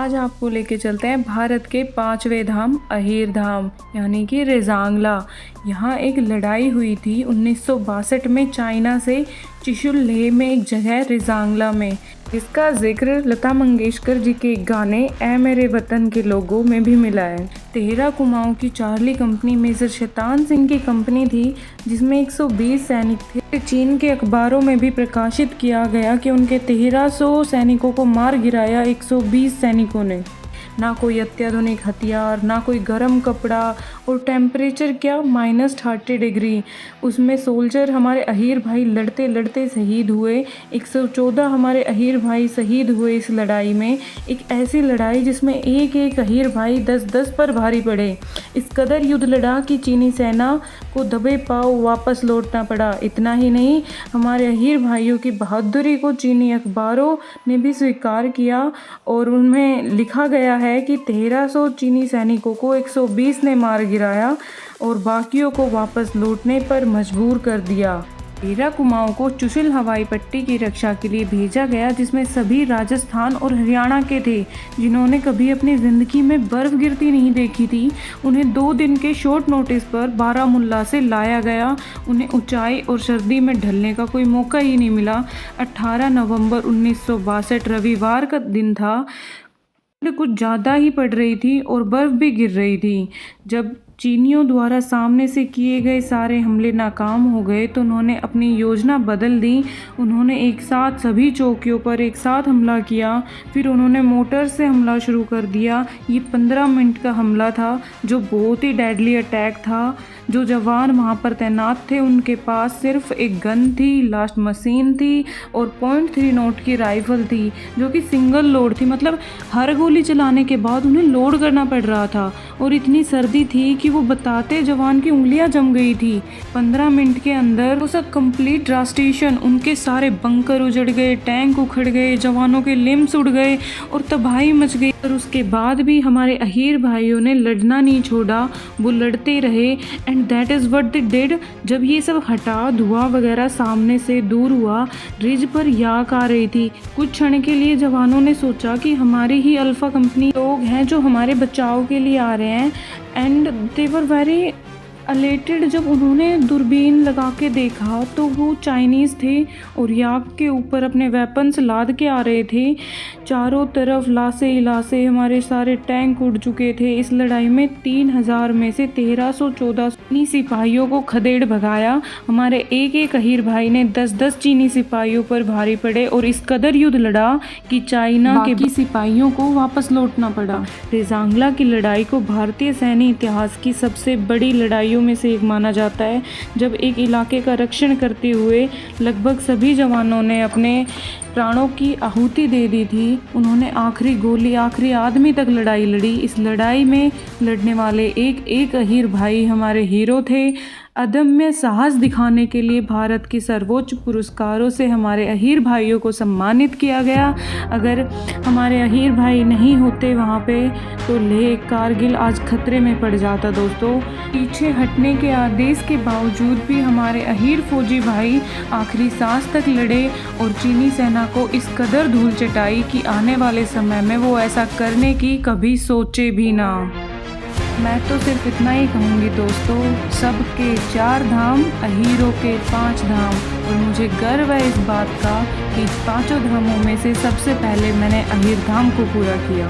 आज आपको लेके चलते हैं भारत के 5वें धाम अहीर धाम यानी कि रेजांगला। यहाँ एक लड़ाई हुई थी 1962 में चाइना से त्रिशूल लेह में एक जगह रेजांगला में। इसका जिक्र लता मंगेशकर जी के गाने ऐ मेरे वतन के लोगों में भी मिला है। तेहरा कुमाऊं की Charlie company major Shaitan Singh की कंपनी थी जिसमें 120 सैनिक थे। चीन के अखबारों में भी प्रकाशित किया गया कि उनके 1300 सैनिकों को मार गिराया 120 सैनिकों ने। ना कोई अत्याधुनिक हथियार, ना कोई गर्म कपड़ा, और टेम्परेचर क्या -30 डिग्री। उसमें सोल्जर हमारे अहीर भाई लड़ते लड़ते शहीद हुए। 114 हमारे अहीर भाई शहीद हुए इस लड़ाई में। एक ऐसी लड़ाई जिसमें एक एक अहीर भाई 10-10 पर भारी पड़े। इस कदर युद्ध लड़ा कि चीनी सेना को दबे पाँव वापस लौटना पड़ा। इतना ही नहीं, हमारे अहीर भाइयों की बहादुरी को चीनी अखबारों ने भी स्वीकार किया और उनमें लिखा गया है कि 1300 चीनी सैनिकों को 120 ने मार गिराया और बाकियों को वापस लौटने पर मजबूर कर दिया। तेहरा कुमाऊं को चुशुल हवाई पट्टी की रक्षा के लिए भेजा गया जिसमें सभी राजस्थान और हरियाणा के थे जिन्होंने कभी अपनी ज़िंदगी में बर्फ़ गिरती नहीं देखी थी। उन्हें 2 दिन के शॉर्ट नोटिस पर बारामुल्ला से लाया गया। उन्हें ऊंचाई और सर्दी में ढलने का कोई मौका ही नहीं मिला। 18 नवंबर 1962 रविवार का दिन था। कुछ ज़्यादा ही पड़ रही थी और बर्फ़ भी गिर रही थी। जब चीनियों द्वारा सामने से किए गए सारे हमले नाकाम हो गए तो उन्होंने अपनी योजना बदल दी। उन्होंने एक साथ सभी चौकियों पर एक साथ हमला किया। फिर उन्होंने मोटर से हमला शुरू कर दिया। ये 15 मिनट का हमला था जो बहुत ही डेडली अटैक था। जो जवान वहाँ पर तैनात थे उनके पास सिर्फ एक गन थी, लास्ट मशीन थी और .30 नॉट की राइफ़ल थी जो कि सिंगल लोड थी। मतलब हर गोली चलाने के बाद उन्हें लोड करना पड़ रहा था और इतनी सर्दी थी कि वो बताते जवान की उंगलियां जम गई थी। 15 मिनट के अंदर वो सब कंप्लीट ड्रास्टेशन, उनके सारे बंकर उजड़ गए, टैंक उखड़ गए, जवानों के लिम्स उड़ गए और तबाही मच गई। और उसके बाद भी हमारे अहीर भाइयों ने लड़ना नहीं छोड़ा, वो लड़ते रहे and that is what they did. जब ये सब हटा, धुआं वगैरह सामने से दूर हुआ, रिज पर याक आ रही थी। कुछ क्षण के लिए जवानों ने सोचा कि हमारी ही अल्फा कंपनी लोग हैं जो हमारे बचाव के लिए आ रहे हैं एंड दे वर वेरी अलेटेड। जब उन्होंने दूरबीन लगा के देखा तो वो चाइनीज़ थे और याक के ऊपर अपने वेपन्स लाद के आ रहे थे। चारों तरफ लाशें ही लाशें, हमारे सारे टैंक उड़ चुके थे। इस लड़ाई में 3000 में से 1314 चीनी सिपाहियों को खदेड़ भगाया। हमारे एक एक अहीर भाई ने 10-10 चीनी सिपाहियों पर भारी पड़े और इस कदर युद्ध लड़ा कि चाइना के सिपाहियों को वापस लौटना पड़ा। रेजांगला की लड़ाई को भारतीय सैन्य इतिहास की सबसे बड़ी लड़ाइयों में से एक माना जाता है, जब एक इलाके का रक्षण करते हुए लगभग सभी जवानों ने अपने प्राणों की आहुति दे दी थी। उन्होंने आखिरी गोली, आखिरी आदमी तक लड़ाई लड़ी। इस लड़ाई में लड़ने वाले एक एक अहीर भाई हमारे हीरो थे। अदम्य साहस दिखाने के लिए भारत के सर्वोच्च पुरस्कारों से हमारे अहीर भाइयों को सम्मानित किया गया। अगर हमारे अहीर भाई नहीं होते वहाँ पे तो लेह कारगिल आज खतरे में पड़ जाता। दोस्तों, पीछे हटने के आदेश के बावजूद भी हमारे अहीर फौजी भाई आखिरी सांस तक लड़े और चीनी सेना को इस कदर धूल चटाई कि आने वाले समय में वो ऐसा करने की कभी सोचे भी ना। मैं तो सिर्फ इतना ही कहूँगी दोस्तों, सबके 4 धाम, अहीरों के 5 धाम। और मुझे गर्व है इस बात का कि 5 धामों में से सबसे पहले मैंने अहीर धाम को पूरा किया।